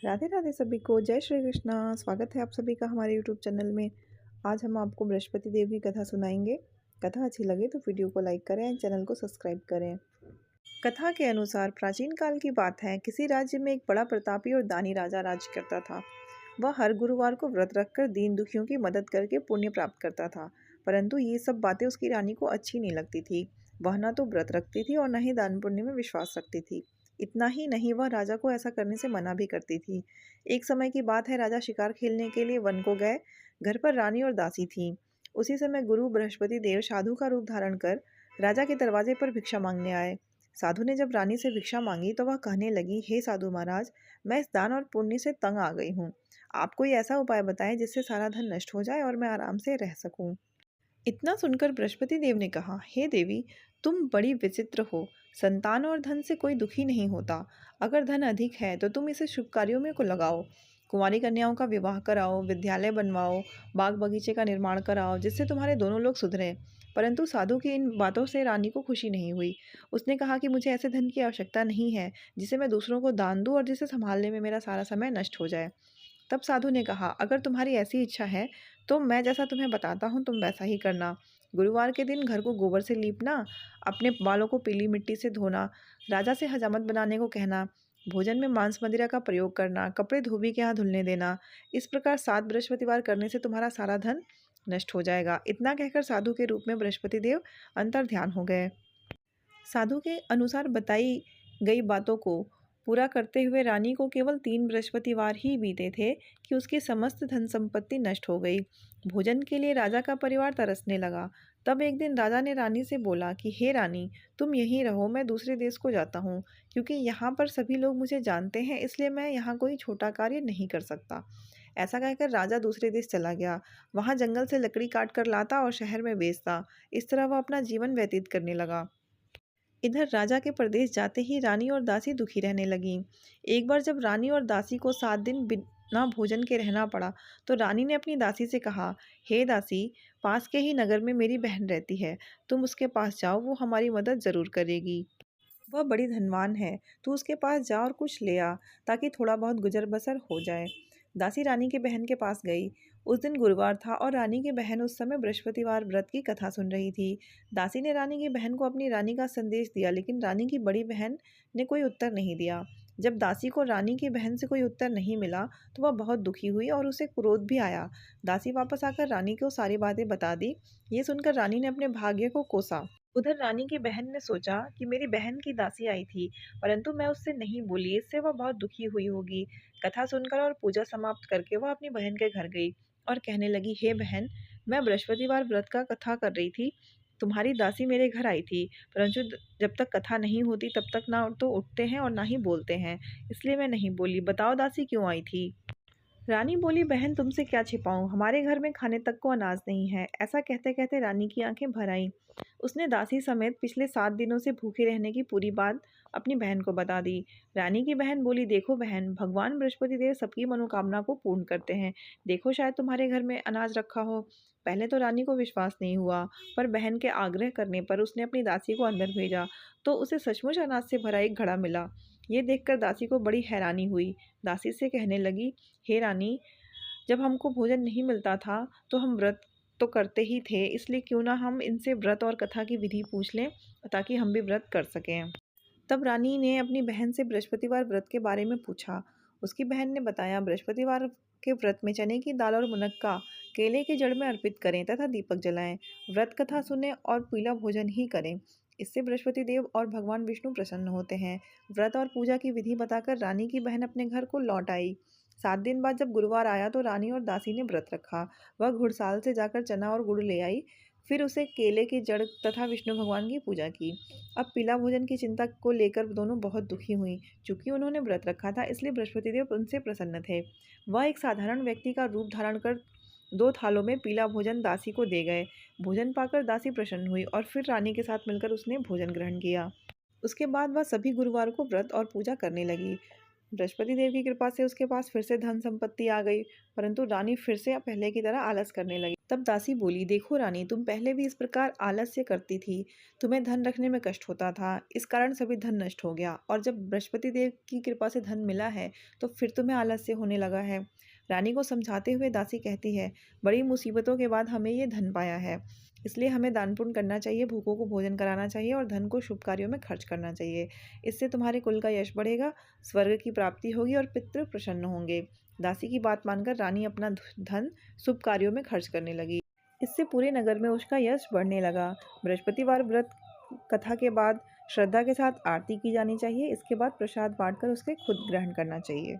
राधे राधे सभी को। जय श्री कृष्णा। स्वागत है आप सभी का हमारे यूट्यूब चैनल में। आज हम आपको बृहस्पति देव की कथा सुनाएंगे। कथा अच्छी लगे तो वीडियो को लाइक करें एंड चैनल को सब्सक्राइब करें। कथा के अनुसार प्राचीन काल की बात है। किसी राज्य में एक बड़ा प्रतापी और दानी राजा राज करता था। वह हर गुरुवार को व्रत रखकर दीन दुखियों की मदद करके पुण्य प्राप्त करता था। परंतु ये सब बातें उसकी रानी को अच्छी नहीं लगती थी। वह न तो व्रत रखती थी और न ही दान पुण्य में विश्वास रखती थी। इतना ही नहीं, वह राजा को ऐसा करने से मना भी करती थी। एक समय की बात है, राजा शिकार खेलने के लिए वन को गए। घर पर रानी और दासी थी। उसी समय गुरु बृहस्पति देव साधु का रूप धारण कर राजा के दरवाजे पर भिक्षा मांगने आए। साधु ने जब रानी से भिक्षा मांगी तो वह कहने लगी, हे साधु महाराज, मैं इस दान और पुण्य से तंग आ गई हूँ। आप कोई ऐसा उपाय बताएं जिससे सारा धन नष्ट हो जाए और मैं आराम से रह सकूं। इतना सुनकर बृहस्पति देव ने कहा, हे देवी, तुम बड़ी विचित्र हो। संतान और धन से कोई दुखी नहीं होता। अगर धन अधिक है तो तुम इसे शुभ कार्यों में को लगाओ। कुंवारी कन्याओं का विवाह कराओ, विद्यालय बनवाओ, बाग बगीचे का निर्माण कराओ, जिससे तुम्हारे दोनों लोग सुधरें। परंतु साधु की इन बातों से रानी को खुशी नहीं हुई। उसने कहा कि मुझे ऐसे धन की आवश्यकता नहीं है जिसे मैं दूसरों को दान दूं और जिसे संभालने में मेरा सारा समय नष्ट हो जाए। तब साधु ने कहा, अगर तुम्हारी ऐसी इच्छा है तो मैं जैसा तुम्हें बताता हूँ तुम वैसा ही करना। गुरुवार के दिन घर को गोबर से लीपना, अपने बालों को पीली मिट्टी से धोना, राजा से हजामत बनाने को कहना, भोजन में मांस मदिरा का प्रयोग करना, कपड़े धोबी के यहाँ धुलने देना। इस प्रकार 7 बृहस्पतिवार करने से तुम्हारा सारा धन नष्ट हो जाएगा। इतना कहकर साधु के रूप में बृहस्पति देव अंतर ध्यान हो गए। साधु के अनुसार बताई गई बातों को पूरा करते हुए रानी को केवल 3 बृहस्पतिवार ही बीते थे कि उसकी समस्त धन संपत्ति नष्ट हो गई। भोजन के लिए राजा का परिवार तरसने लगा। तब एक दिन राजा ने रानी से बोला कि हे रानी, तुम यहीं रहो, मैं दूसरे देश को जाता हूँ, क्योंकि यहाँ पर सभी लोग मुझे जानते हैं, इसलिए मैं यहाँ कोई छोटा कार्य नहीं कर सकता। ऐसा कहकर राजा दूसरे देश चला गया। वहाँ जंगल से लकड़ी काट कर लाता और शहर में बेचता। इस तरह वह अपना जीवन व्यतीत करने लगा। इधर राजा के प्रदेश जाते ही रानी और दासी दुखी रहने लगीं। एक बार जब रानी और दासी को 7 दिन बिना भोजन के रहना पड़ा तो रानी ने अपनी दासी से कहा, हे दासी, पास के ही नगर में मेरी बहन रहती है, तुम उसके पास जाओ, वो हमारी मदद जरूर करेगी। वह बड़ी धनवान है, तू उसके पास जा और कुछ ले आ, ताकि थोड़ा बहुत गुजर बसर हो जाए। दासी रानी की बहन के पास गई। उस दिन गुरुवार था और रानी की बहन उस समय बृहस्पतिवार व्रत की कथा सुन रही थी। दासी ने रानी की बहन को अपनी रानी का संदेश दिया, लेकिन रानी की बड़ी बहन ने कोई उत्तर नहीं दिया। जब दासी को रानी की बहन से कोई उत्तर नहीं मिला तो वह बहुत दुखी हुई और उसे क्रोध भी आया। दासी वापस आकर रानी को सारी बातें बता दी। ये सुनकर रानी ने अपने भाग्य को कोसा। उधर रानी की बहन ने सोचा कि मेरी बहन की दासी आई थी, परंतु मैं उससे नहीं बोली, इससे वह बहुत दुखी हुई होगी। कथा सुनकर और पूजा समाप्त करके वह अपनी बहन के घर गई और कहने लगी, हे बहन, मैं बृहस्पतिवार व्रत का कथा कर रही थी। तुम्हारी दासी मेरे घर आई थी, परंतु जब तक कथा नहीं होती तब तक ना तो उठते हैं और ना ही बोलते हैं, इसलिए मैं नहीं बोली। बताओ दासी क्यों आई थी। रानी बोली, बहन, तुमसे क्या छिपाऊं, हमारे घर में खाने तक को अनाज नहीं है। ऐसा कहते कहते रानी की आंखें भर आईं। उसने दासी समेत पिछले 7 दिनों से भूखे रहने की पूरी बात अपनी बहन को बता दी। रानी की बहन बोली, देखो बहन, भगवान बृहस्पति देव सबकी मनोकामना को पूर्ण करते हैं। देखो, शायद तुम्हारे घर में अनाज रखा हो। पहले तो रानी को विश्वास नहीं हुआ, पर बहन के आग्रह करने पर उसने अपनी दासी को अंदर भेजा तो उसे सचमुच अनाज से भरा एक घड़ा मिला। ये देखकर दासी को बड़ी हैरानी हुई। दासी से कहने लगी, हे रानी, जब हमको भोजन नहीं मिलता था तो हम व्रत तो करते ही थे, इसलिए क्यों ना हम इनसे व्रत और कथा की विधि पूछ लें ताकि हम भी व्रत कर सकें। तब रानी ने अपनी बहन से बृहस्पतिवार व्रत के बारे में पूछा। उसकी बहन ने बताया, बृहस्पतिवार के व्रत में चने की दाल और मुनक्का केले के जड़ में अर्पित करें तथा दीपक जलाएं। व्रत कथा सुने और पीला भोजन ही करें। इससे बृहस्पति देव और भगवान विष्णु प्रसन्न होते हैं। व्रत और पूजा की विधि बताकर रानी की बहन अपने घर को लौट आई। 7 दिन बाद जब गुरुवार आया तो रानी और दासी ने व्रत रखा। वह घुड़साल से जाकर चना और गुड़ ले आई, फिर उसे केले की जड़ तथा विष्णु भगवान की पूजा की। अब पीला भोजन की चिंता को लेकर दोनों बहुत दुखी हुई। चूंकि उन्होंने व्रत रखा था, इसलिए बृहस्पति देव उनसे प्रसन्न थे। वह एक साधारण व्यक्ति का रूप धारण कर 2 थालों में पीला भोजन दासी को दे गए। भोजन पाकर दासी प्रसन्न हुई और फिर रानी के साथ मिलकर उसने भोजन ग्रहण किया। उसके बाद वह सभी गुरुवार को व्रत और पूजा करने लगी। बृहस्पति देव की कृपा से उसके पास फिर से धन संपत्ति आ गई, परंतु रानी फिर से पहले की तरह आलस करने लगी। तब दासी बोली, देखो रानी, तुम पहले भी इस प्रकार आलस्य करती थी, तुम्हें धन रखने में कष्ट होता था, इस कारण सभी धन नष्ट हो गया, और जब बृहस्पति देव की कृपा से धन मिला है तो फिर तुम्हें आलस्य होने लगा है। रानी को समझाते हुए दासी कहती है, बड़ी मुसीबतों के बाद हमें ये धन पाया है, इसलिए हमें दान पुण्य करना चाहिए, भूखों को भोजन कराना चाहिए और धन को शुभ कार्यों में खर्च करना चाहिए। इससे तुम्हारे कुल का यश बढ़ेगा, स्वर्ग की प्राप्ति होगी और पितृ प्रसन्न होंगे। दासी की बात मानकर रानी अपना धन शुभ कार्यों में खर्च करने लगी। इससे पूरे नगर में उसका यश बढ़ने लगा। बृहस्पतिवार व्रत कथा के बाद श्रद्धा के साथ आरती की जानी चाहिए। इसके बाद प्रसाद बांटकर उसके खुद ग्रहण करना चाहिए।